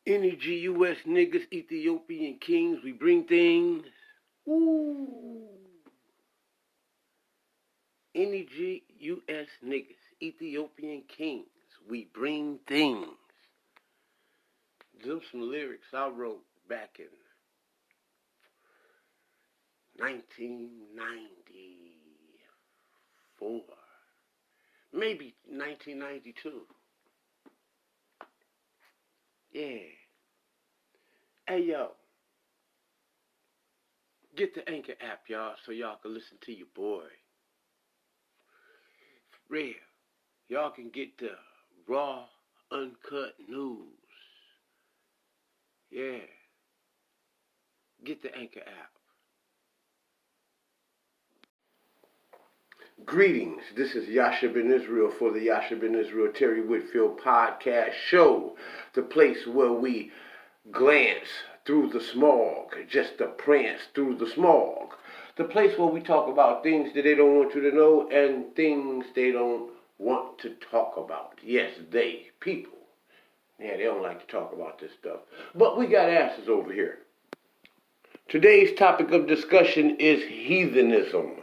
Any GUS niggas, Ethiopian kings, we bring things. Ooh. Any GUS niggas, Ethiopian kings, we bring things. Them some lyrics I wrote back in 1994, maybe 1992. Yeah. Hey, yo. Get the Anchor app, y'all, so y'all can listen to your boy. For real. Y'all can get the raw, uncut news. Yeah. Get the Anchor app. Greetings. This is Yasha Ben Israel for the Yasha Ben Israel Terry Whitfield podcast show. The place where we glance through the smog, just to prance through the smog. The place where we talk about things that they don't want you to know and things they don't want to talk about. Yes, they, people. Yeah, they don't like to talk about this stuff. But we got answers over here. Today's topic of discussion is heathenism.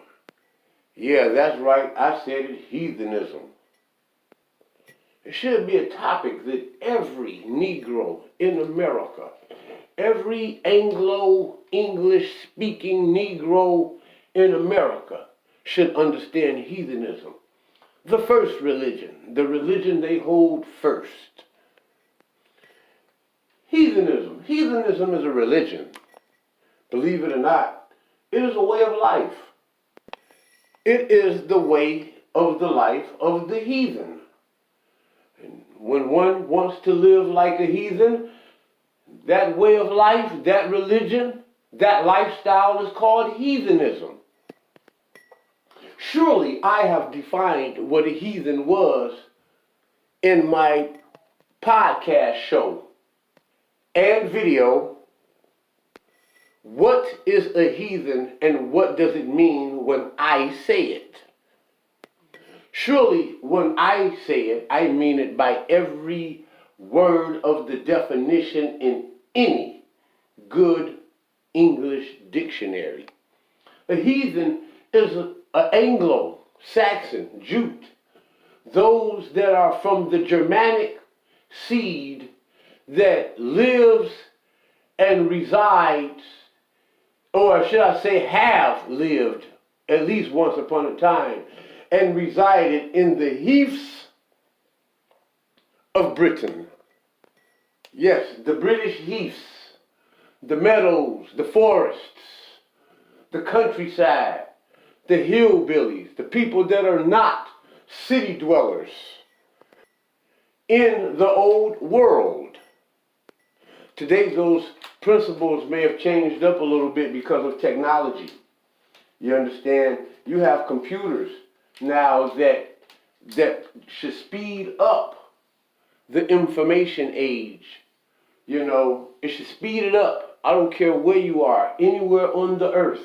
Yeah, that's right. I said it, heathenism. It should be a topic that every Negro in America, every Anglo-English-speaking Negro in America should understand heathenism. The first religion, the religion they hold first. Heathenism. Heathenism is a religion. Believe it or not, it is a way of life. It is the way of the life of the heathen. And when one wants to live like a heathen, that way of life, that religion, that lifestyle is called heathenism. Surely I have defined what a heathen was in my podcast show and video. What is a heathen and what does it mean when I say it? Surely when I say it, I mean it by every word of the definition in any good English dictionary. A heathen is an Anglo-Saxon, Jute, those that are from the Germanic seed that lives and resides, or should I say have lived at least once upon a time, and resided in the heaths of Britain. Yes, the British heaths, the meadows, the forests, the countryside, the hillbillies, the people that are not city dwellers in the old world. Today, those principles may have changed up a little bit because of technology. You understand? You have computers now that should speed up the information age. You know, it should speed it up. I don't care where you are, anywhere on the earth.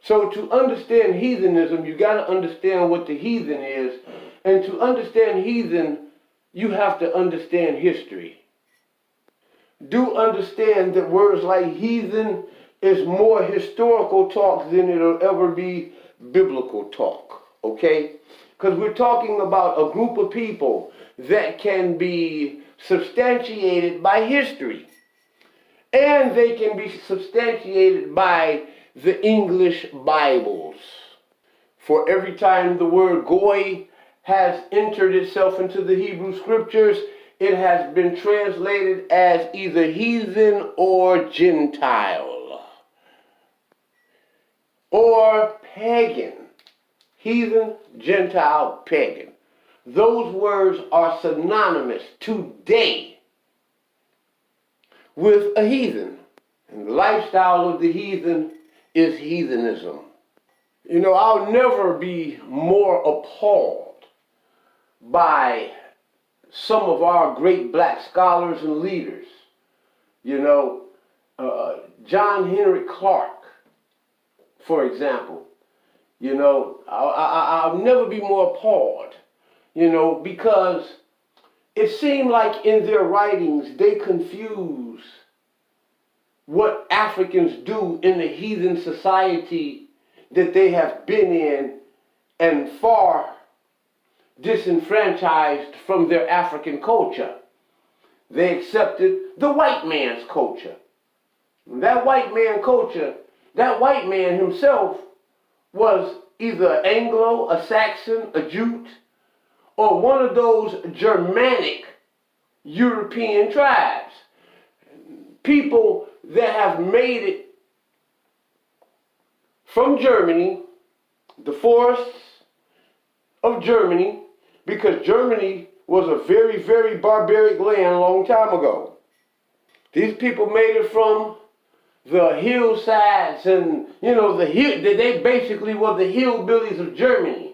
So to understand heathenism, you got to understand what the heathen is. And to understand heathen, you have to understand history. Do understand that words like heathen is more historical talk than it'll ever be biblical talk, okay? Because we're talking about a group of people that can be substantiated by history. And they can be substantiated by the English Bibles. For every time the word goy has entered itself into the Hebrew scriptures, it has been translated as either heathen or Gentile or pagan. Heathen, Gentile, pagan. Those words are synonymous today with a heathen. And the lifestyle of the heathen is heathenism. You know, I'll never be more appalled by some of our great black scholars and leaders. You know, John Henry Clark, for example. You know, I'll never be more appalled, you know, because it seemed like in their writings they confuse what Africans do in the heathen society that they have been in and far disenfranchised from their African culture. They accepted the white man's culture. That white man culture, that white man himself was either Anglo, a Saxon, a Jute, or one of those Germanic European tribes. People that have made it from Germany, the forests of Germany, because Germany was a very, very barbaric land a long time ago. These people made it from the hillsides and, they basically were the hillbillies of Germany.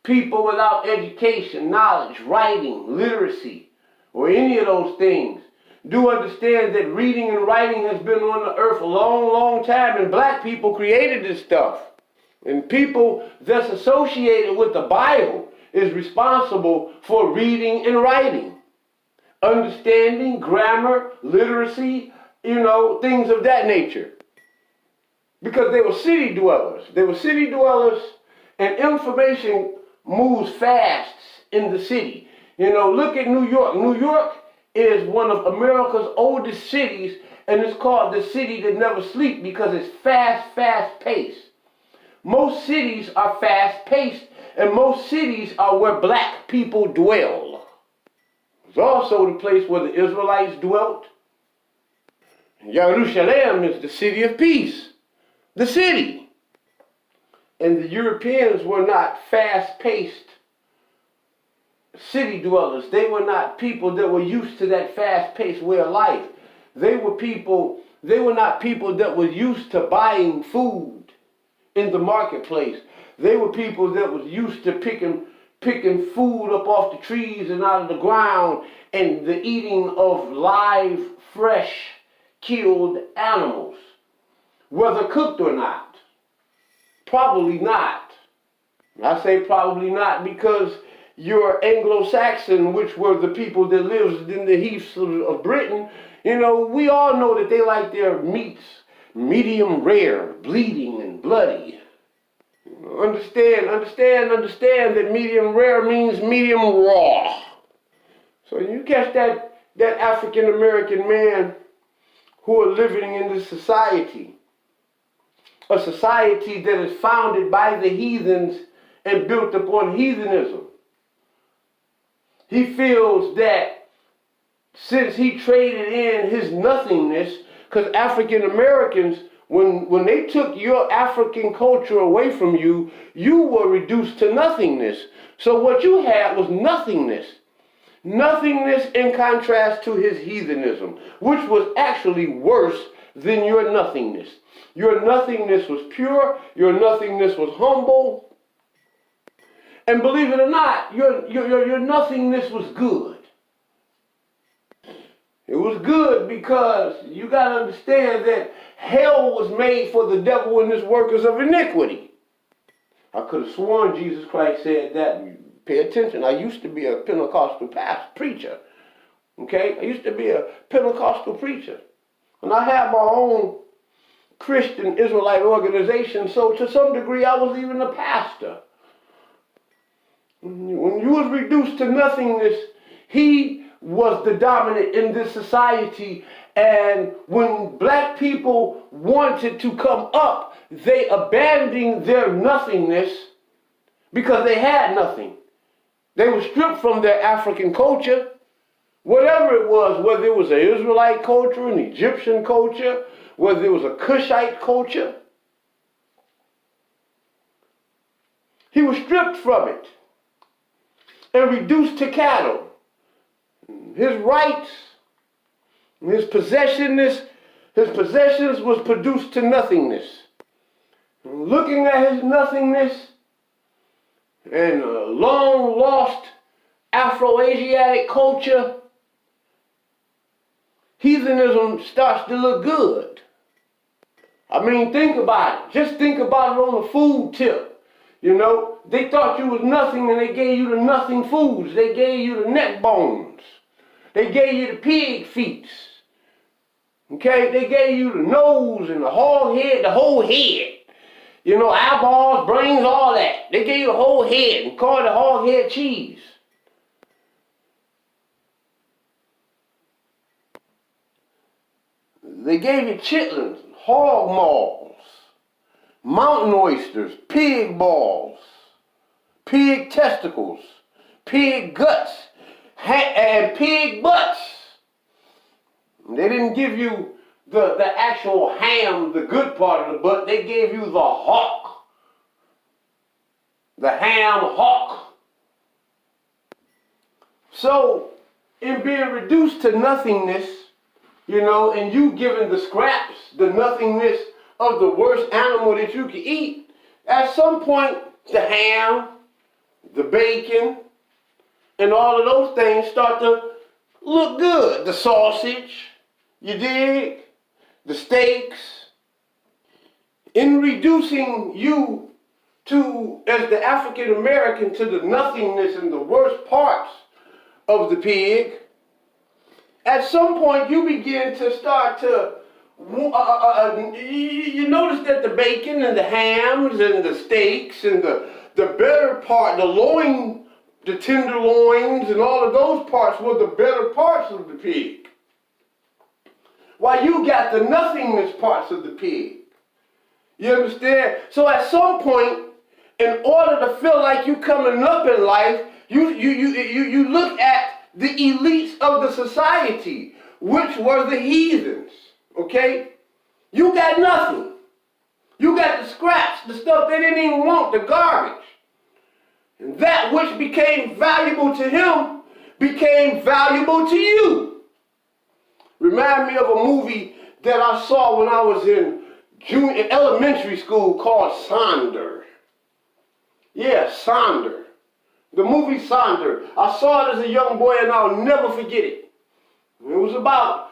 People without education, knowledge, writing, literacy, or any of those things. Do understand that reading and writing has been on the earth a long, long time, and black people created this stuff. And people that's associated with the Bible is responsible for reading and writing, understanding, grammar, literacy, things of that nature. Because they were city dwellers. They were city dwellers, and information moves fast in the city. Look at New York. New York is one of America's oldest cities, and it's called the city that never sleeps because it's fast-paced. Most cities are fast-paced, and most cities are where black people dwell. It's also the place where the Israelites dwelt. Jerusalem is the city of peace, the city. And the Europeans were not fast-paced city dwellers. They were not people that were used to that fast-paced way of life. They were not people that were used to buying food in the marketplace. They were people that was used to picking food up off the trees and out of the ground, and the eating of live, fresh, killed animals, whether cooked or not. Probably not. I say probably not because your Anglo-Saxon, which were the people that lived in the heaths of Britain, we all know that they like their meats medium rare, bleeding and bloody. Understand that medium rare means medium raw. So you catch that African American man who are living in this society, a society that is founded by the heathens and built upon heathenism. He feels that since he traded in his nothingness, because African Americans, when they took your African culture away from you, you were reduced to nothingness. So what you had was nothingness. Nothingness in contrast to his heathenism, which was actually worse than your nothingness. Your nothingness was pure, your nothingness was humble, and believe it or not, your nothingness was good. It was good because you got to understand that hell was made for the devil and his workers of iniquity. I could have sworn Jesus Christ said that. Pay attention. I used to be a Pentecostal preacher. Okay? I used to be a Pentecostal preacher. And I had my own Christian Israelite organization, so to some degree I was even a pastor. When you was reduced to nothingness, he was the dominant in this society, and when black people wanted to come up, they abandoned their nothingness because they had nothing. They were stripped from their African culture, whatever it was, whether it was an Israelite culture, an Egyptian culture, whether it was a Cushite culture. He was stripped from it and reduced to cattle. His rights, his possessions was produced to nothingness. Looking at his nothingness and a long lost Afro-Asiatic culture, heathenism starts to look good. I mean, think about it. Just think about it on the food tip. You know, they thought you was nothing and they gave you the nothing foods. They gave you the neck bones. They gave you the pig feet. Okay, they gave you the nose and the whole head, You know, eyeballs, brains, all that. They gave you the whole head and called it whole head cheese. They gave you chitlins, hog maws, mountain oysters, pig balls, pig testicles, pig guts, and pig butts. They didn't give you the actual ham, the good part of the butt. They gave you the hock, the ham hock. So, in being reduced to nothingness, you know, and you given the scraps, the nothingness of the worst animal that you could eat, at some point, the ham, the bacon, and all of those things start to look good. The sausage, you dig? The steaks. In reducing you to, as the African American, to the nothingness and the worst parts of the pig, at some point you begin to start to, you notice that the bacon and the hams and the steaks and the better part, the loin, the tenderloins and all of those parts were the better parts of the pig. While you got the nothingness parts of the pig. You understand? So at some point, in order to feel like you coming up in life, you look at the elites of the society, which were the heathens. Okay? You got nothing. You got the scraps, the stuff they didn't even want, the garbage. And that which became valuable to him became valuable to you. Remind me of a movie that I saw when I was in elementary school called Sonder. Yeah, Sonder. The movie Sonder. I saw it as a young boy and I'll never forget it. It was about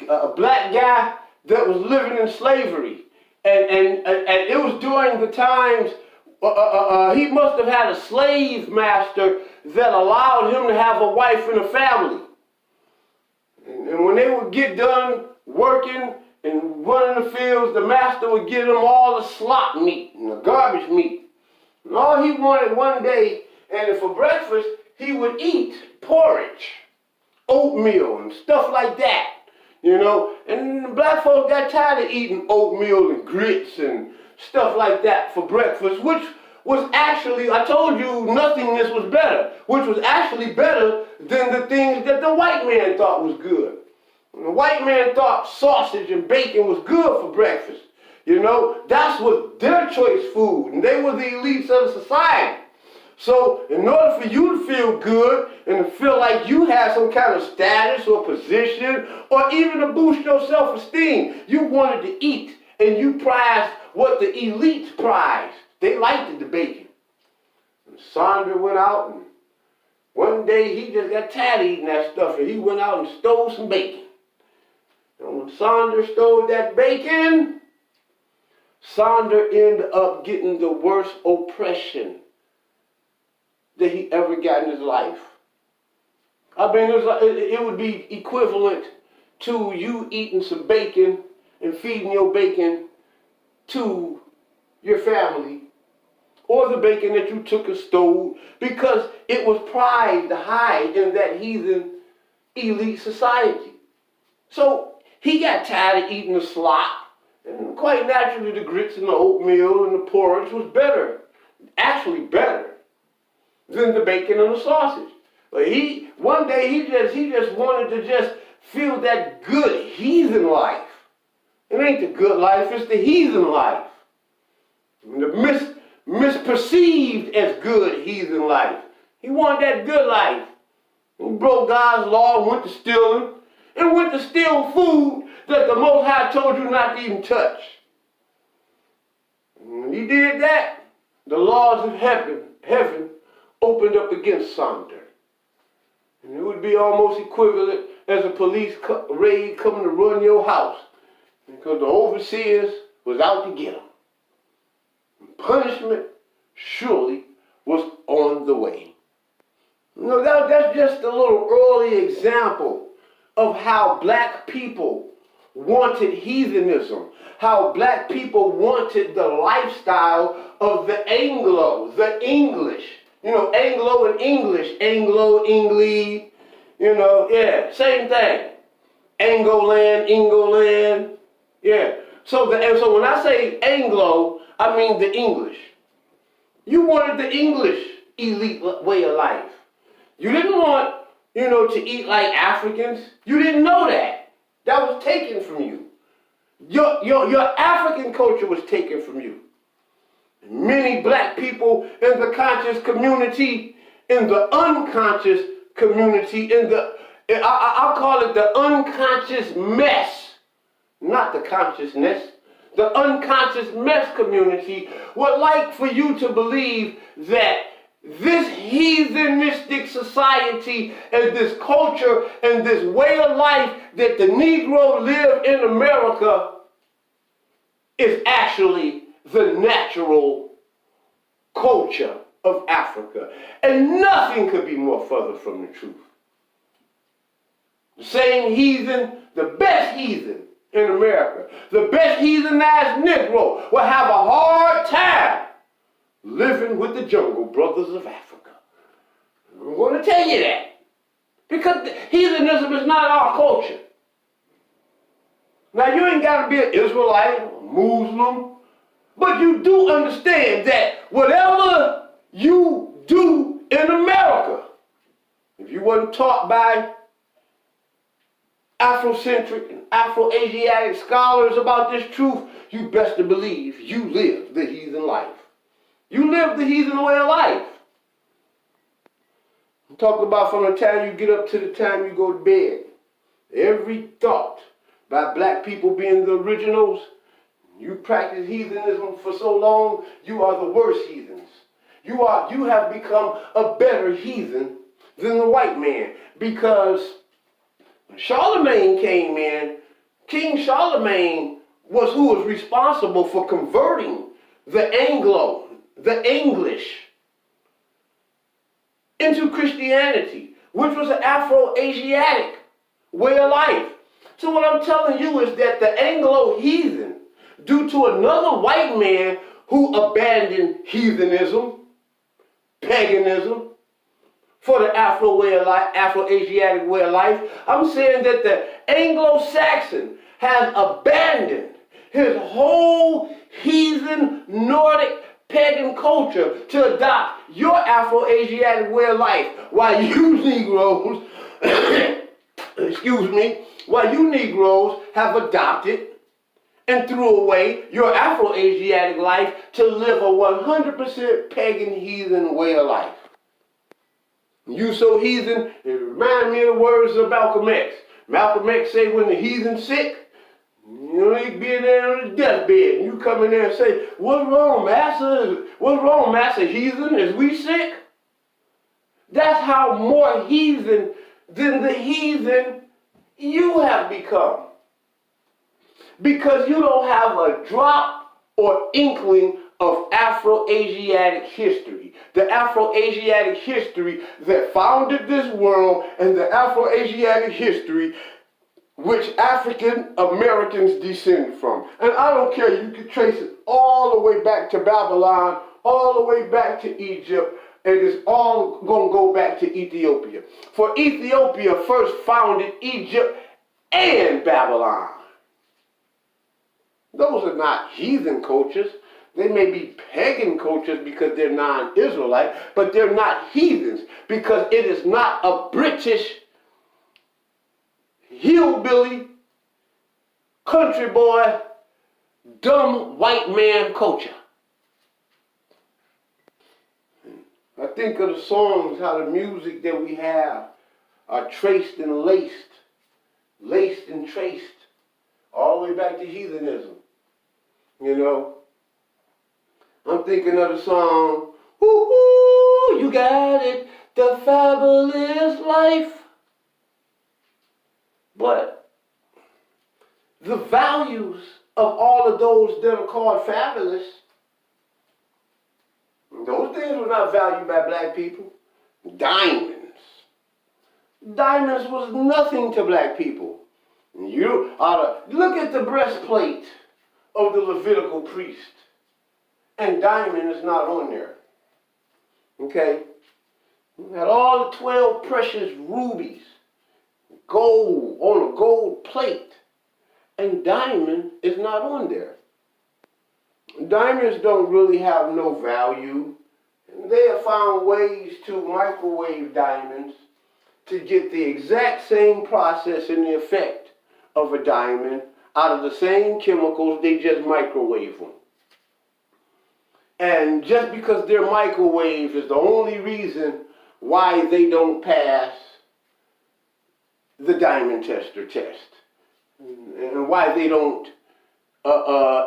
a black guy that was living in slavery. And it was during the times he must have had a slave master that allowed him to have a wife and a family. And when they would get done working and running the fields, the master would give them all the slop meat and the garbage meat. And all he wanted one day, and for breakfast, he would eat porridge, oatmeal, and stuff like that. You know, and the black folks got tired of eating oatmeal and grits and stuff like that for breakfast, which was actually, I told you, nothingness was better, which was actually better than the things that the white man thought was good. And the white man thought sausage and bacon was good for breakfast. You know, that's what their choice food, and they were the elites of society. So, in order for you to feel good and to feel like you had some kind of status or position, or even to boost your self-esteem, you wanted to eat, and you prized what the elites prized. They liked the bacon. And Sandra went out, and one day he just got tired of eating that stuff, and he went out and stole some bacon. And when Sandra stole that bacon, Sandra ended up getting the worst oppression that he ever got in his life. I mean, it would be equivalent to you eating some bacon and feeding your bacon to your family, or the bacon that you took and stole, because it was prized high in that heathen elite society. So he got tired of eating the slop, and quite naturally the grits and the oatmeal and the porridge was better, actually better than the bacon and the sausage. But one day he just wanted to just feel that good heathen life. It ain't the good life, it's the heathen life. The misperceived as good heathen life. He wanted that good life. He broke God's law and went to stealing, and went to steal food that the Most High told you not to even touch. And when he did that, the laws of heaven opened up against Sonder. And it would be almost equivalent as a police raid coming to run your house, because the overseers was out to get him. And punishment surely was on the way. That's just a little early example of how black people wanted heathenism, how black people wanted the lifestyle of the Anglo, the English. Anglo and English, Anglo, Engli, same thing. Angolan, Ingoland, yeah. So when I say Anglo, I mean the English. You wanted the English elite way of life. You didn't want, to eat like Africans. You didn't know that. That was taken from you. Your African culture was taken from you. Many black people in the conscious community, in the unconscious community, I'll call it the unconscious mess, not the consciousness. The unconscious mess community would like for you to believe that this heathenistic society and this culture and this way of life that the Negro live in America is actually the natural culture of Africa. And nothing could be more further from the truth. The same heathen, the best heathen in America, the best heathenized Negro will have a hard time living with the jungle brothers of Africa. I'm going to tell you that. Because heathenism is not our culture. Now, you ain't got to be an Israelite or Muslim, but you do understand that whatever you do in America, if you wasn't taught by Afrocentric and Afro-Asiatic scholars about this truth, you best to believe you live the heathen life. You live the heathen way of life. I'm talking about from the time you get up to the time you go to bed. Every thought by black people being the originals, you practice heathenism for so long, you are the worst heathens. You have become a better heathen than the white man, because when Charlemagne came in, King Charlemagne was who was responsible for converting the Anglo, the English, into Christianity, which was an Afro-Asiatic way of life. So what I'm telling you is that the Anglo-heathen, due to another white man who abandoned heathenism, paganism, for the Afro way of life, Afro-Asiatic way of life, I'm saying that the Anglo-Saxon has abandoned his whole heathen Nordic pagan culture to adopt your Afro-Asiatic way of life, while you Negroes, while you Negroes have adopted and threw away your Afro-Asiatic life to live a 100% pagan heathen way of life. You so heathen, it reminds me of the words of Malcolm X. Malcolm X say when the heathen's sick, he be there on his deathbed, and you come in there and say, what's wrong, master? What's wrong, master heathen? Is we sick? That's how more heathen than the heathen you have become. Because you don't have a drop or inkling of Afro-Asiatic history. The Afro-Asiatic history that founded this world, and the Afro-Asiatic history which African Americans descend from. And I don't care, you can trace it all the way back to Babylon, all the way back to Egypt, and it's all going to go back to Ethiopia. For Ethiopia first founded Egypt and Babylon. Those are not heathen cultures. They may be pagan cultures because they're non-Israelite, but they're not heathens because it is not a British hillbilly, country boy, dumb white man culture. I think of the songs, how the music that we have are traced and laced and traced, all the way back to heathenism. I'm thinking of the song, "Ooh, you got it, the fabulous life." But the values of all of those that are called fabulous Those things were not valued by black people. Diamonds. Diamonds was nothing to black people. You ought to look at the breastplate of the Levitical priest. And diamond is not on there. Okay? You had all the 12 precious rubies, gold on a gold plate. And diamond is not on there. Diamonds don't really have no value. They have found ways to microwave diamonds to get the exact same process and the effect of a diamond out of the same chemicals. They just microwave them. And just because they're microwaved is the only reason why they don't pass the diamond tester test. And why they don't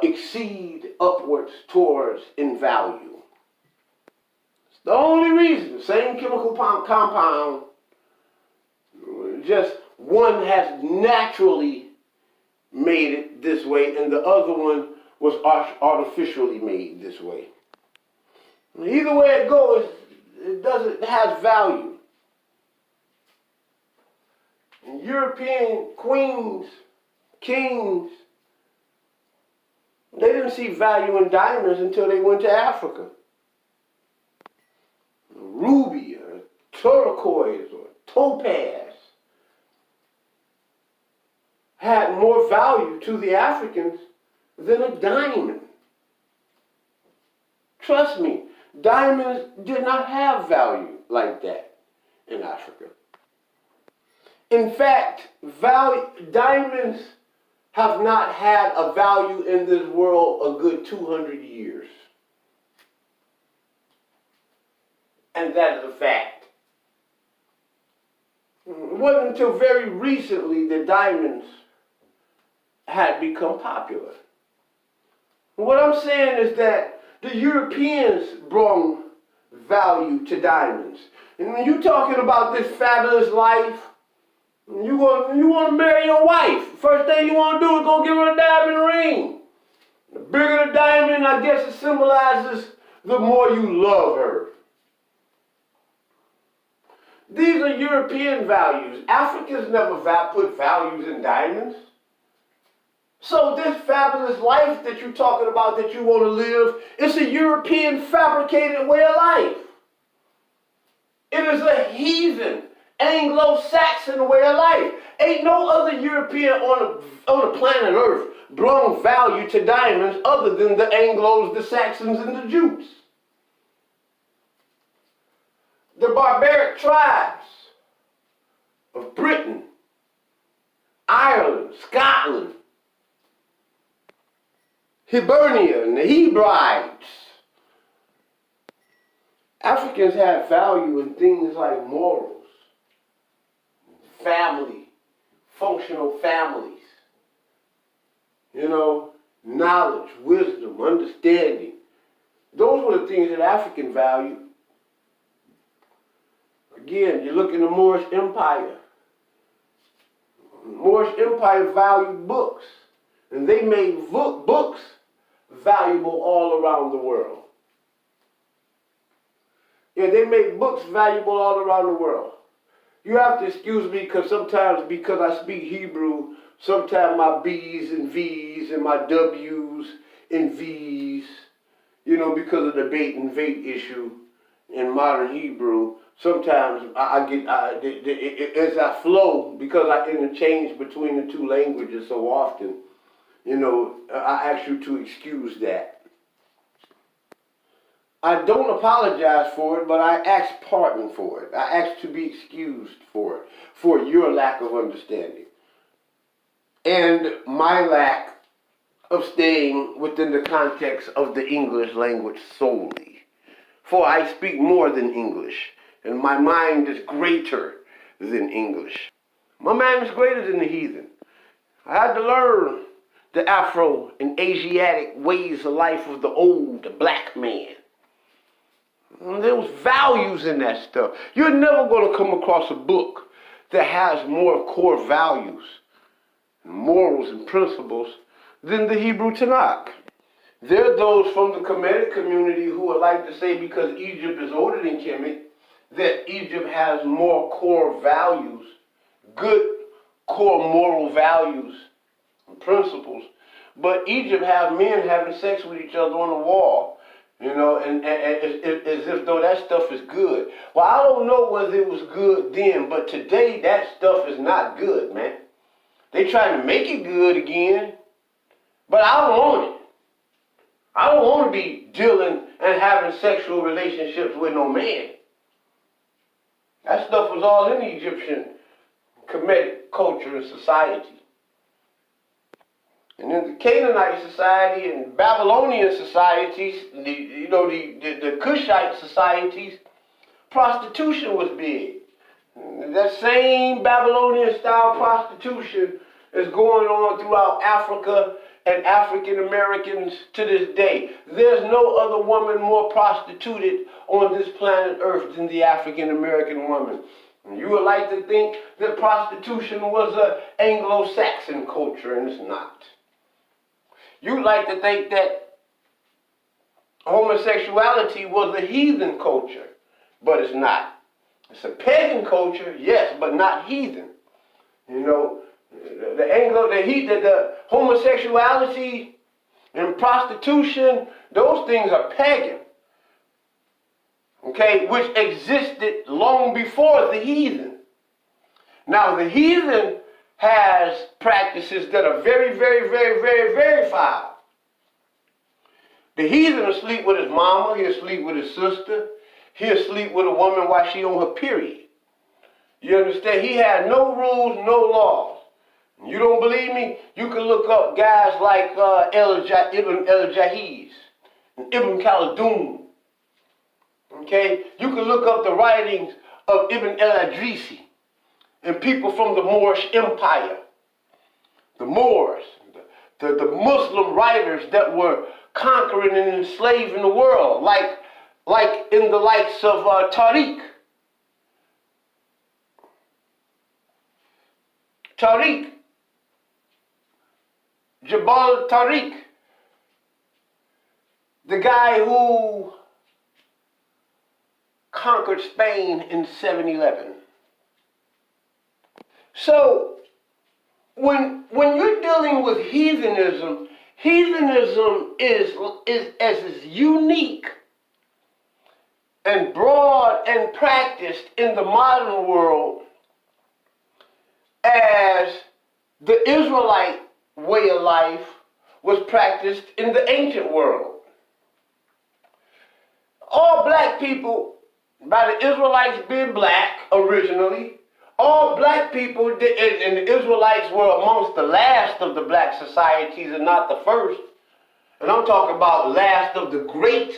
exceed upwards towards in value. It's the only reason. Same chemical compound, just one has naturally made it this way and the other one was artificially made this way. Either way it goes, it has value. And European queens, kings, they didn't see value in diamonds until they went to Africa. A ruby or turquoise or topaz had more value to the Africans than a diamond. Trust me, diamonds did not have value like that in Africa. In fact, diamonds have not had a value in this world a good 200 years. And that is a fact. It wasn't until very recently that diamonds had become popular. What I'm saying is that the Europeans brought value to diamonds. And when you're talking about this fabulous life, you want to marry your wife. First thing you want to do is go give her a diamond ring. The bigger the diamond, I guess it symbolizes the more you love her. These are European values. Africans never put values in diamonds. So this fabulous life that you're talking about that you want to live, it's a European fabricated way of life. It is a heathen, Anglo-Saxon way of life. Ain't no other European on the planet Earth brought value to diamonds other than the Anglos, the Saxons, and the Jews. The barbaric tribes of Britain, Ireland, Scotland, Hibernia, and the Hebrides. Africans had value in things like morals, family, functional families, knowledge, wisdom, understanding. Those were the things that African valued. Again, you look in the Moorish Empire. The Moorish Empire valued books, and they made books valuable all around the world. Yeah, they make books valuable all around the world. You have to excuse me because sometimes, because I speak Hebrew, sometimes my B's and V's and my W's and V's, because of the bait and vait issue in modern Hebrew, sometimes as I flow, because I interchange between the two languages so often, I ask you to excuse that. I don't apologize for it, but I ask pardon for it. I ask to be excused for it, for your lack of understanding. And my lack of staying within the context of the English language solely. For I speak more than English, and my mind is greater than English. My mind is greater than the heathen. I had to learn the Afro and Asiatic ways of life of the old black man. And there was values in that stuff. You're never going to come across a book that has more core values, morals, and principles than the Hebrew Tanakh. There are those from the Kemetic community who would like to say, because Egypt is older than Kemet, that Egypt has more core values, good core moral values and principles. But Egypt have men having sex with each other on the wall, you know, and as if though that stuff is good. Well, I don't know whether it was good then, but today that stuff is not good, man. They trying to make it good again, but I don't want it. I don't want to be dealing and having sexual relationships with no man. That stuff was all in the Egyptian Kemetic culture and society. And in the Canaanite society and Babylonian societies, the Cushite societies, prostitution was big. That same Babylonian style prostitution is going on throughout Africa and African Americans to this day. There's no other woman more prostituted on this planet Earth than the African American woman. And you would like to think that prostitution was an Anglo-Saxon culture, and it's not. You'd like to think that homosexuality was a heathen culture, but it's not. It's a pagan culture, yes, but not heathen. You know, the homosexuality and prostitution, those things are pagan. Okay, which existed long before the heathen. Now, the heathen has practices that are very, very, very, very, very foul. The heathen will sleep with his mama, he'll sleep with his sister, he'll sleep with a woman while she on her period. You understand? He had no rules, no laws. You don't believe me? You can look up guys like Ibn el-Jahiz, and Ibn Khaldun. Okay? You can look up the writings of Ibn el-Adrisi and people from the Moorish Empire. The Moors, the Muslim writers that were conquering and enslaving the world, like in the likes of Tariq. Jabal Tariq, the guy who conquered Spain in 711. So, when you're dealing with heathenism, heathenism is as unique and broad and practiced in the modern world as the Israelite way of life was practiced in the ancient world. All black people, by the Israelites being black originally, all black people, and the Israelites were amongst the last of the black societies and not the first. And I'm talking about last of the great,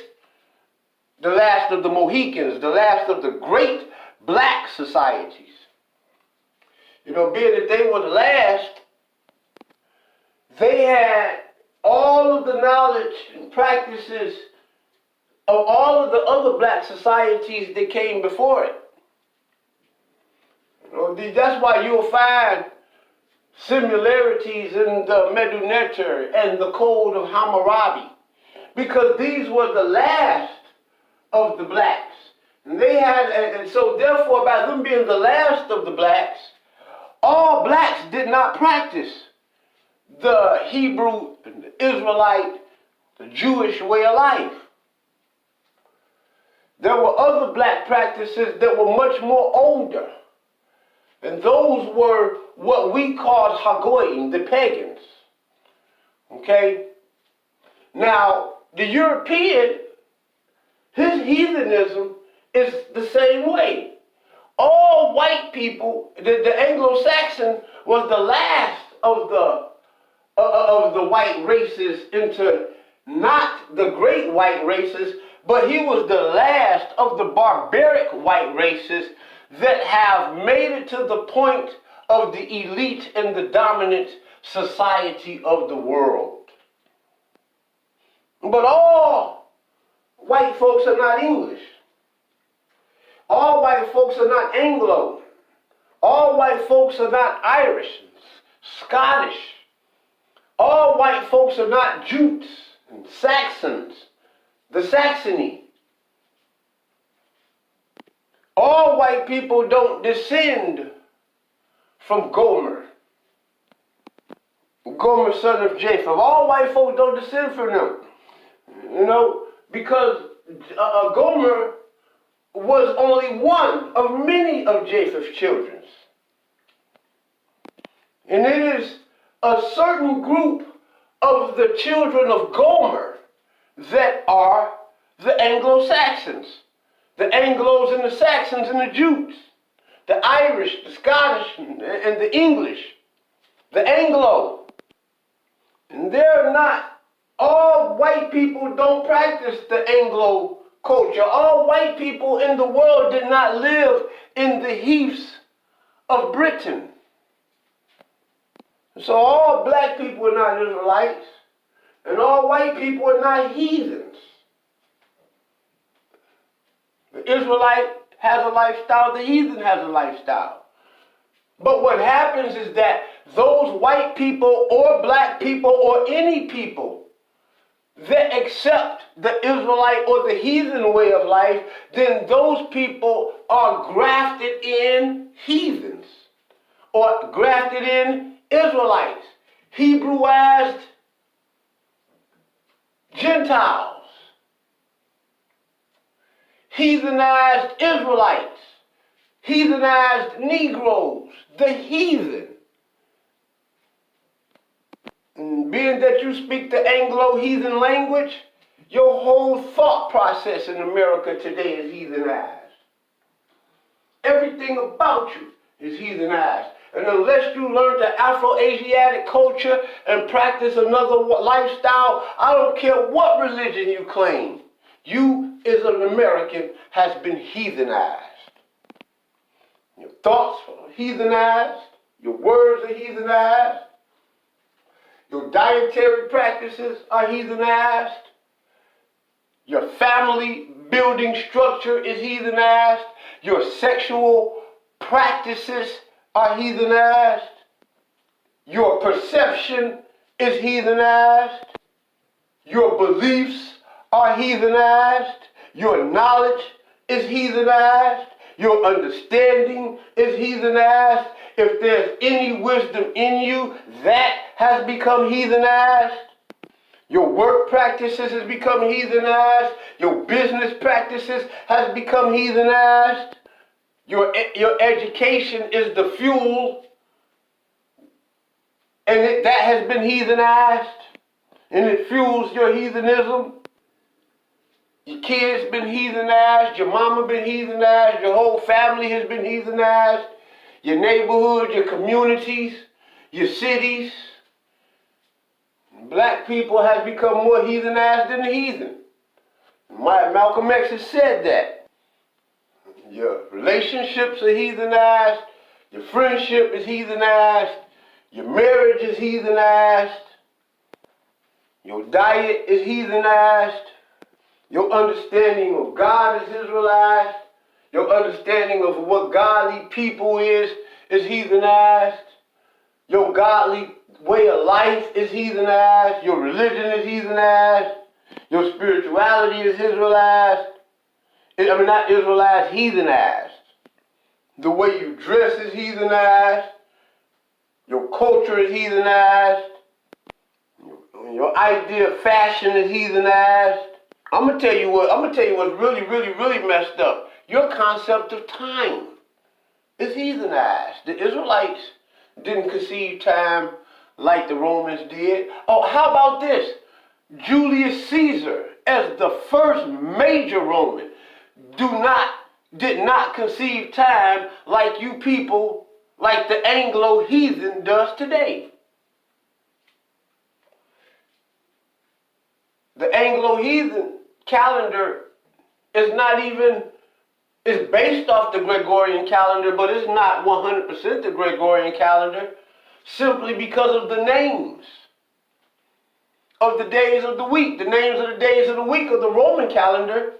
the last of the Mohicans, the last of the great black societies. You know, being that they were the last, they had all of the knowledge and practices of all of the other black societies that came before it. You know, that's why you'll find similarities in the Medu Neter and the Code of Hammurabi, because these were the last of the blacks. And they had, and so therefore, by them being the last of the blacks, all blacks did not practice the Hebrew, the Israelite, the Jewish way of life. There were other black practices that were much more older. And those were what we called Hagoyim, the pagans. Okay? Now, the European, his heathenism is the same way. All white people, the Anglo-Saxon was the last of the white races into not the great white races, but he was the last of the barbaric white races that have made it to the point of the elite and the dominant society of the world. But all white folks are not English. All white folks are not Anglo. All white folks are not Irish, Scottish. All white folks are not Jutes and Saxons, the Saxony. All white people don't descend from Gomer. Gomer, son of Japheth. All white folks don't descend from them. You know, because Gomer was only one of many of Japheth's children. And it is a certain group of the children of Gomer that are the Anglo-Saxons. The Anglos and the Saxons and the Jews. The Irish, the Scottish, and the English. The Anglo. And they're not, all white people don't practice the Anglo culture. All white people in the world did not live in the heaths of Britain. So all black people are not Israelites, and all white people are not heathens. The Israelite has a lifestyle, the heathen has a lifestyle. But what happens is that those white people or black people or any people that accept the Israelite or the heathen way of life, then those people are grafted in heathens or grafted in Israelites, Hebrewized Gentiles, heathenized Israelites, heathenized Negroes, the heathen. And being that you speak the Anglo-heathen language, your whole thought process in America today is heathenized. Everything about you is heathenized. And unless you learn the Afro-Asiatic culture and practice another lifestyle, I don't care what religion you claim, you as an American has been heathenized. Your thoughts are heathenized, your words are heathenized, your dietary practices are heathenized, your family building structure is heathenized, your sexual practices are heathenized, your perception is heathenized, your beliefs are heathenized, your knowledge is heathenized, your understanding is heathenized. If there's any wisdom in you, that has become heathenized. Your work practices has become heathenized. Your business practices has become heathenized. Your education is the fuel, and that has been heathenized, and it fuels your heathenism. Your kids been heathenized, your mama been heathenized, your whole family has been heathenized, your neighborhood, your communities, your cities. Black people have become more heathenized than the heathen. Malcolm X has said that. Your relationships are heathenized, your friendship is heathenized, your marriage is heathenized, your diet is heathenized, your understanding of God is Israelized, your understanding of what godly people is heathenized, your godly way of life is heathenized, your religion is heathenized, your spirituality is Israelized. Not Israelized, heathenized. The way you dress is heathenized. Your culture is heathenized. Your idea of fashion is heathenized. I'm gonna tell you what's really, really, really messed up. Your concept of time is heathenized. The Israelites didn't conceive time like the Romans did. Oh, how about this? Julius Caesar, as the first major Roman, did not conceive time like you people, like the Anglo-heathen does today. The Anglo-heathen calendar is based off the Gregorian calendar, but it's not 100% the Gregorian calendar, simply because of the names of the days of the week. The names of the days of the week of the Roman calendar,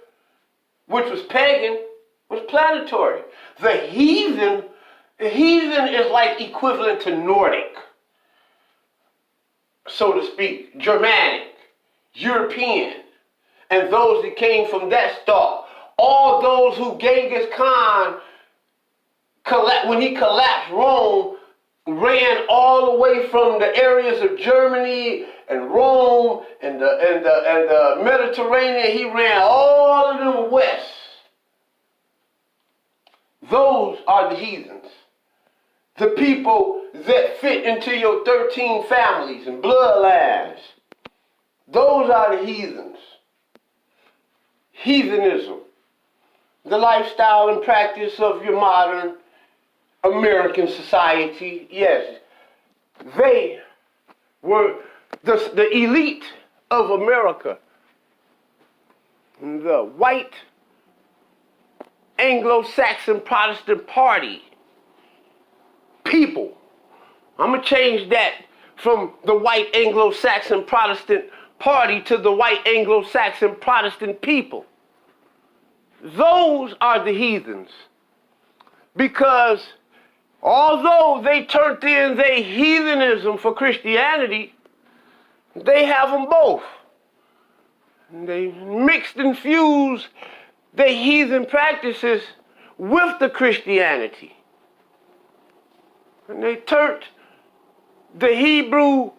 which was pagan, was planetary. The heathen is like equivalent to Nordic, so to speak, Germanic. European, and those that came from that stock. All those who Genghis Khan, when he collapsed Rome, ran all the way from the areas of Germany and Rome and the Mediterranean. He ran all of them west. Those are the heathens. The people that fit into your 13 families and bloodlines. Those are the heathens. Heathenism. The lifestyle and practice of your modern American society. Yes, they were the elite of America. The white Anglo-Saxon Protestant party. People. I'm going to change that from the white Anglo-Saxon Protestant party to the white Anglo-Saxon Protestant people. Those are the heathens. Because although they turned in their heathenism for Christianity, they have them both. They mixed and fused their heathen practices with the Christianity. And they turned the Hebrew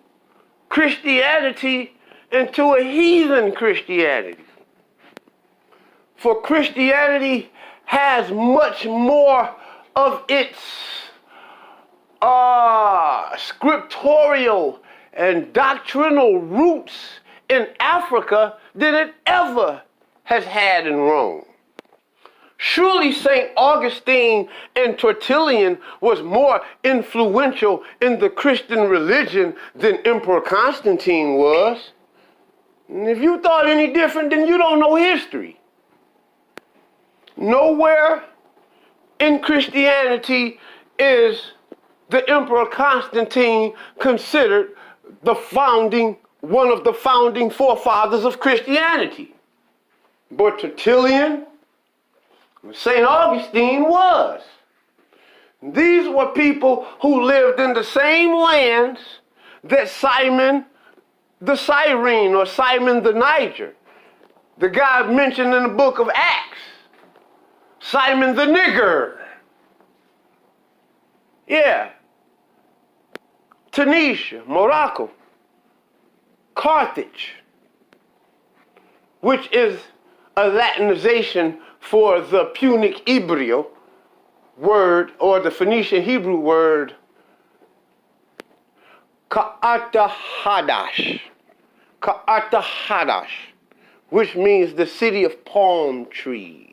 Christianity into a heathen Christianity. For Christianity has much more of its scriptorial and doctrinal roots in Africa than it ever has had in Rome. Surely St. Augustine and Tertullian was more influential in the Christian religion than Emperor Constantine was. And if you thought any different, then you don't know history. Nowhere in Christianity is the Emperor Constantine considered one of the founding forefathers of Christianity. But Tertullian, St. Augustine was. These were people who lived in the same lands that Simon the Cyrene or Simon the Niger, the guy mentioned in the book of Acts, Simon the Nigger. Yeah. Tunisia, Morocco, Carthage, which is a Latinization for the Punic Hebrew word, or the Phoenician Hebrew word, Ka'atahadash, which means the city of palm trees.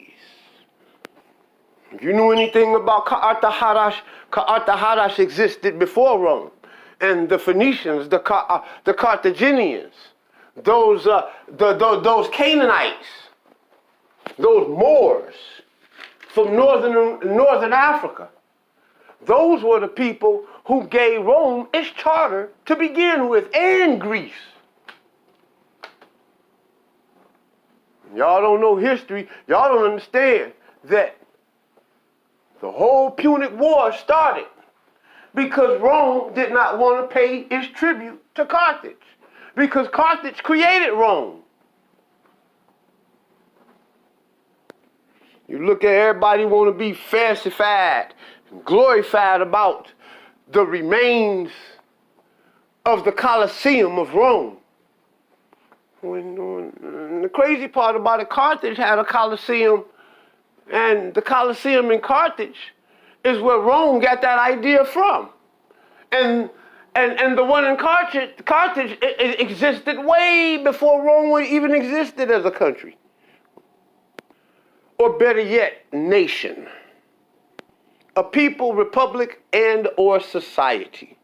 If you knew anything about Ka'atahadash existed before Rome. And the Phoenicians, the Carthaginians, those Canaanites, those Moors from northern Africa, those were the people who gave Rome its charter to begin with, and Greece. Y'all don't know history. Y'all don't understand that the whole Punic War started because Rome did not want to pay its tribute to Carthage, because Carthage created Rome. You look at everybody want to be fancified and glorified about the remains of the Colosseum of Rome. When the crazy part about it, Carthage had a Colosseum, and the Colosseum in Carthage is where Rome got that idea from. And the one in Carthage it existed way before Rome even existed as a country. Or better yet, nation. A people, republic, and or society.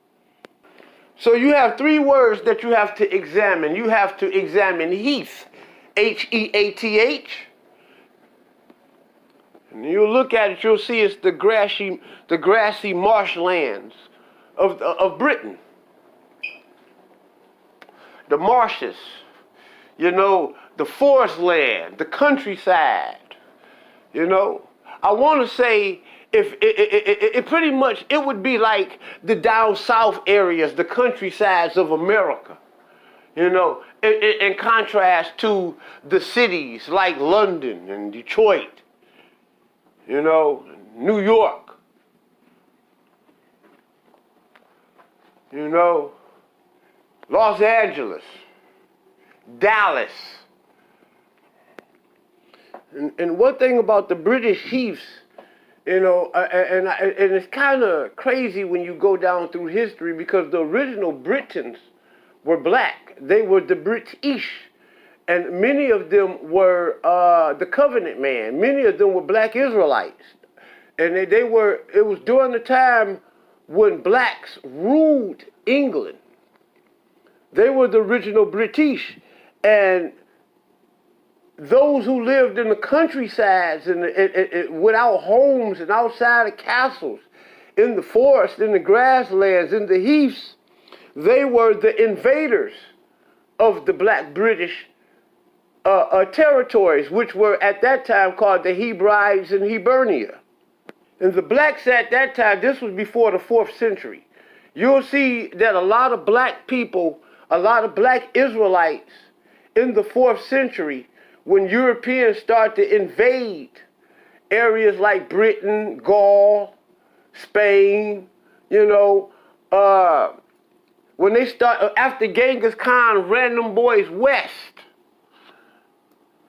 So you have three words that you have to examine. You have to examine heath, H-E-A-T-H. And you look at it, you'll see it's the grassy marshlands of Britain. The marshes, the forest land, the countryside. I want to say if it pretty much, it would be like the down south areas, the countrysides of America. in contrast to the cities like London and Detroit, New York, Los Angeles, Dallas. And one thing about the British heaths, and it's kind of crazy when you go down through history, because the original Britons were black. They were the British. And many of them were the covenant man. Many of them were black Israelites. And it was during the time when blacks ruled England. They were the original British. And those who lived in the countrysides and without homes and outside of castles, in the forest, in the grasslands, in the heaths, they were the invaders of the black British territories, which were at that time called the Hebrides and Hibernia. And the blacks at that time, this was before the 4th century, you'll see that a lot of black people, a lot of black Israelites in the 4th century, when Europeans start to invade areas like Britain, Gaul, Spain, when they start, after Genghis Khan ran them boys west,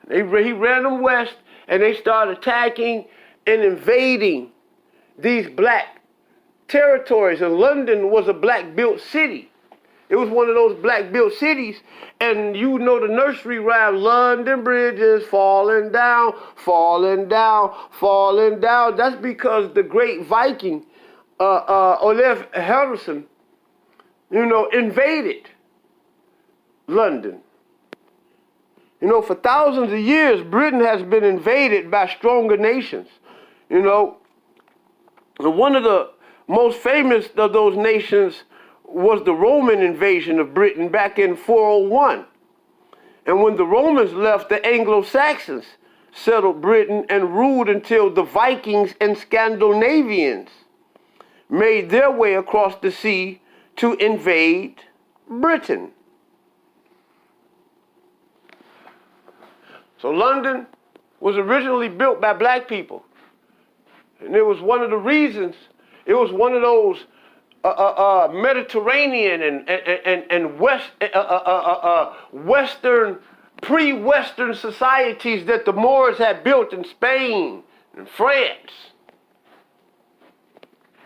he ran them west, and they started attacking and invading these black territories. And London was a black-built city. It was one of those black-built cities, and the nursery rhyme, London Bridge is falling down, falling down, falling down. That's because the great Viking, Olaf Heathenism, invaded London. For thousands of years, Britain has been invaded by stronger nations. One of the most famous of those nations was the Roman invasion of Britain back in 401. And when the Romans left, the Anglo-Saxons settled Britain and ruled until the Vikings and Scandinavians made their way across the sea to invade Britain. So London was originally built by black people. And it was one of the reasons, it was one of those Mediterranean and Western, pre-Western societies that the Moors had built in Spain and France.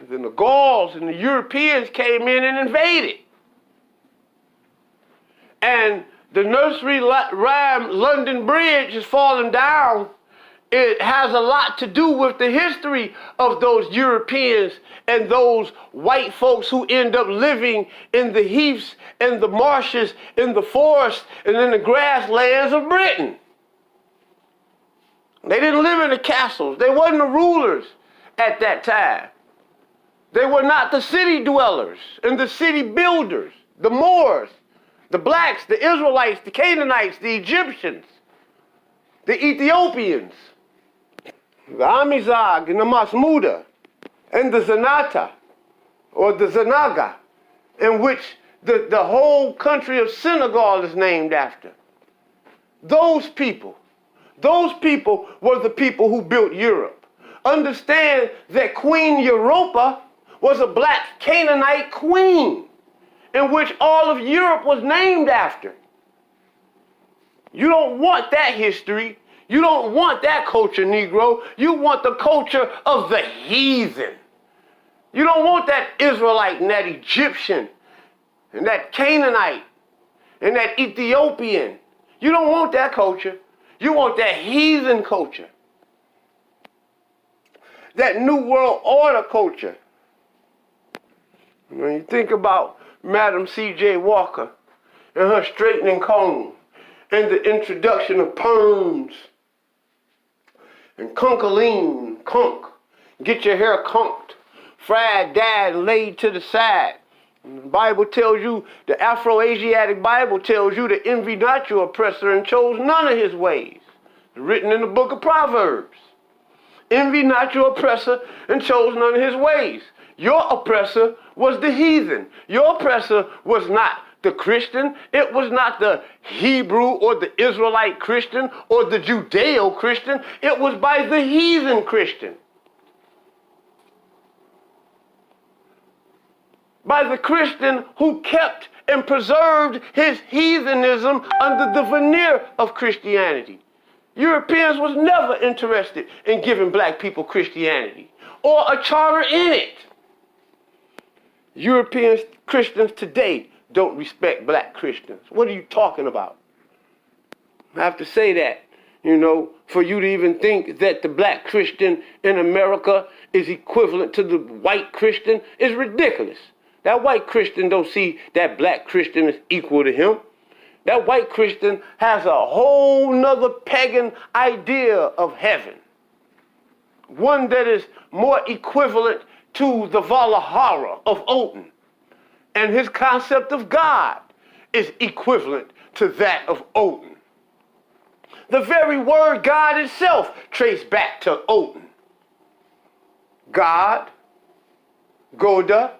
And then the Gauls and the Europeans came in and invaded. And the nursery rhyme, London Bridge is falling down. It has a lot to do with the history of those Europeans and those white folks who end up living in the heaths and the marshes, in the forests, and in the grasslands of Britain. They didn't live in the castles. They wasn't the rulers at that time. They were not the city dwellers and the city builders, the Moors, the blacks, the Israelites, the Canaanites, the Egyptians, the Ethiopians, the Amizag and the Masmuda, and the Zanata, or the Zanaga, in which the whole country of Senegal is named after. Those people were the people who built Europe. Understand that Queen Europa was a black Canaanite queen, in which all of Europe was named after. You don't want that history. You don't want that culture, Negro. You want the culture of the heathen. You don't want that Israelite and that Egyptian and that Canaanite and that Ethiopian. You don't want that culture. You want that heathen culture. That New World Order culture. When you think about Madam C.J. Walker and her straightening comb and the introduction of perms and concholine, conch, get your hair conked, fried, dyed, and laid to the side. And the Bible tells you, the Afro-Asiatic Bible tells you to envy not your oppressor and chose none of his ways. It's written in the book of Proverbs. Envy not your oppressor and chose none of his ways. Your oppressor was the heathen. Your oppressor was not the Christian. It was not the Hebrew or the Israelite Christian or the Judeo-Christian. It was by the heathen Christian. By the Christian who kept and preserved his heathenism under the veneer of Christianity. Europeans was never interested in giving black people Christianity or a charter in it. European Christians today don't respect black Christians. What are you talking about? I have to say that, for you to even think that the black Christian in America is equivalent to the white Christian is ridiculous. That white Christian don't see that black Christian is equal to him. That white Christian has a whole nother pagan idea of heaven. One that is more equivalent to the Valhalla of Odin. And his concept of God is equivalent to that of Odin. The very word God itself traced back to Odin. God, Goda,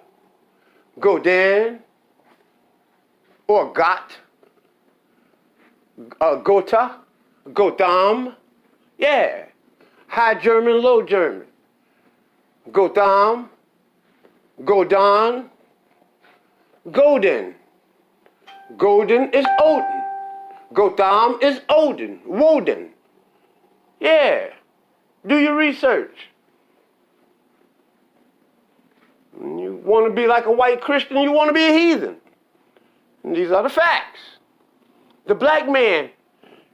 Godin, or Got, Gotha, Gotham, yeah, High German, Low German, Gotham, Godon, Godin. Godin is Odin. Gotham is Odin, Woden. Yeah, do your research. When you want to be like a white Christian, you want to be a heathen. And these are the facts. The black man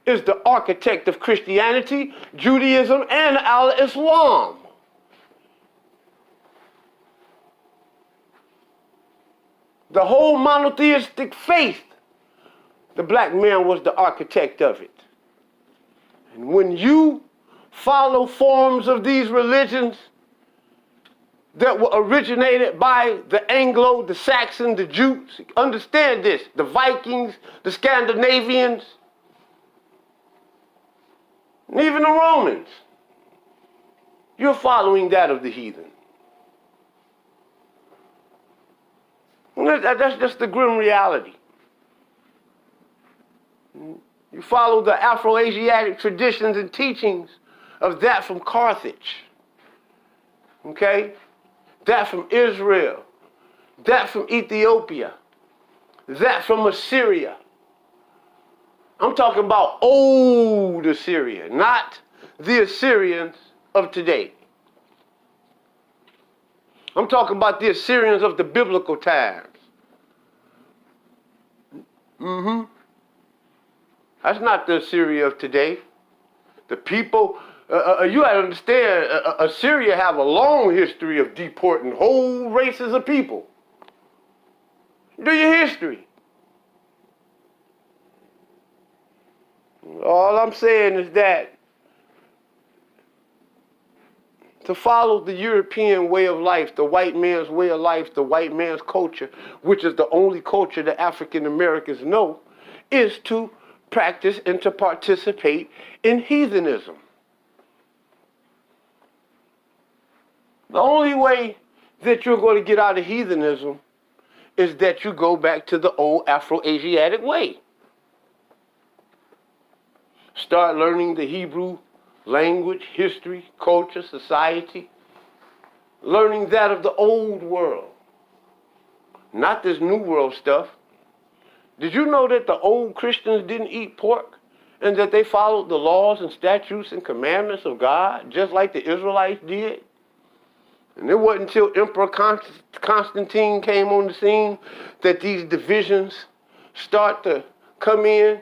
is the architect of Christianity, Judaism, and al-Islam. The whole monotheistic faith, the black man was the architect of it. And when you follow forms of these religions that were originated by the Anglo, the Saxon, the Jews, understand this, the Vikings, the Scandinavians, and even the Romans, you're following that of the heathen. That's just the grim reality. You follow the Afro-Asiatic traditions and teachings of that from Carthage, okay? That from Israel, that from Ethiopia, that from Assyria. I'm talking about old Assyria, not the Assyrians of today. I'm talking about the Assyrians of the biblical times. That's not the Assyria of today. The people, you gotta understand, Assyria have a long history of deporting whole races of people. Do your history. All I'm saying is that to follow the European way of life, the white man's way of life, the white man's culture, which is the only culture that African Americans know, is to practice and to participate in heathenism. The only way that you're going to get out of heathenism is that you go back to the old Afro-Asiatic way. Start learning the Hebrew language, history, culture, society. Learning that of the old world. Not this new world stuff. Did you know that the old Christians didn't eat pork? And that they followed the laws and statutes and commandments of God, just like the Israelites did? And it wasn't until Emperor Constantine came on the scene that these divisions start to come in.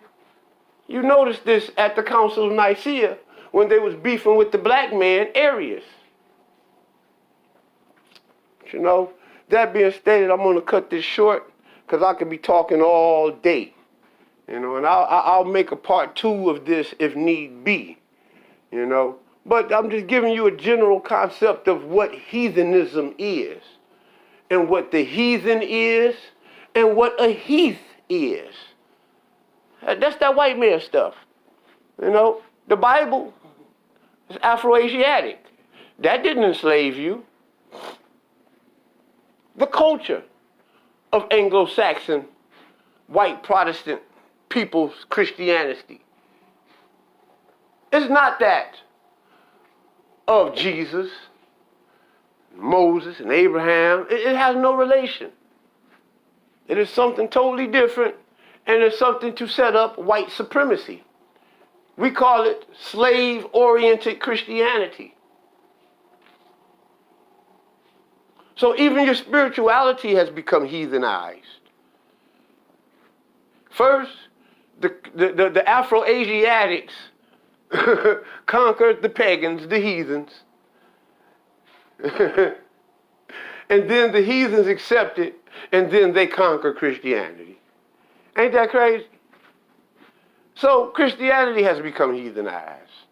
You notice this at the Council of Nicaea when they was beefing with the black man, Arius. But that being stated, I'm going to cut this short because I could be talking all day. And I'll make a part 2 of this if need be. But I'm just giving you a general concept of what heathenism is, and what the heathen is, and what a heath is. That's that white man stuff. The Bible is Afro-Asiatic. That didn't enslave you. The culture of Anglo-Saxon white Protestant people's Christianity. It's not that of Jesus, Moses, and Abraham. It has no relation. It is something totally different, and it's something to set up white supremacy. We call it slave-oriented Christianity. So even your spirituality has become heathenized. First, the Afro-Asiatics conquered the pagans, the heathens. And then the heathens accepted, and then they conquered Christianity. Ain't that crazy? So Christianity has become heathenized.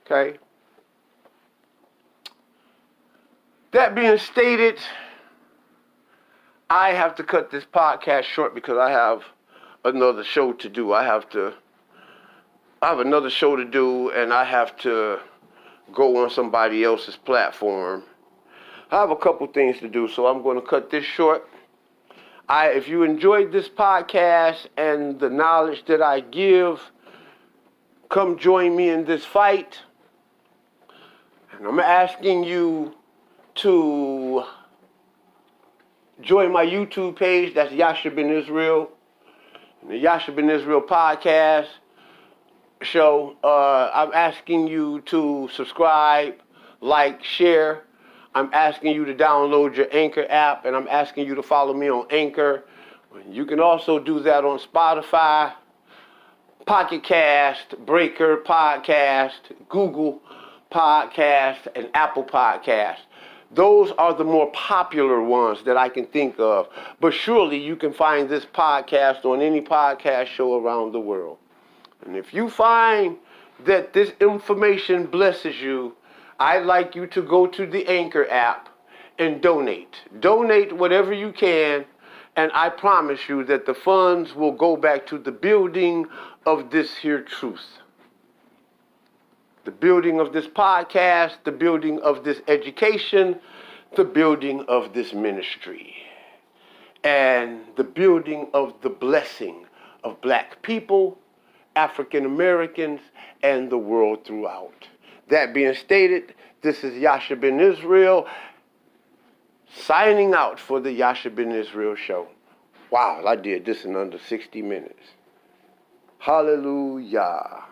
Okay? That being stated, I have to cut this podcast short because I have another show to do. I have another show to do, and I have to go on somebody else's platform. I have a couple things to do, so I'm going to cut this short. If you enjoyed this podcast and the knowledge that I give, come join me in this fight. And I'm asking you to join my YouTube page. That's Yasha Ben Israel. And the Yasha Ben Israel podcast show. I'm asking you to subscribe, like, share. I'm asking you to download your Anchor app, and I'm asking you to follow me on Anchor. You can also do that on Spotify, Pocket Cast, Breaker Podcast, Google Podcast, and Apple Podcast. Those are the more popular ones that I can think of. But surely you can find this podcast on any podcast show around the world. And if you find that this information blesses you, I'd like you to go to the Anchor app and donate. Donate whatever you can, and I promise you that the funds will go back to the building of this here truth. The building of this podcast, the building of this education, the building of this ministry, and the building of the blessing of black people, African Americans, and the world throughout. That being stated, this is Yasha Ben Israel signing out for the Yasha Ben Israel show. Wow, I did this in under 60 minutes. Hallelujah.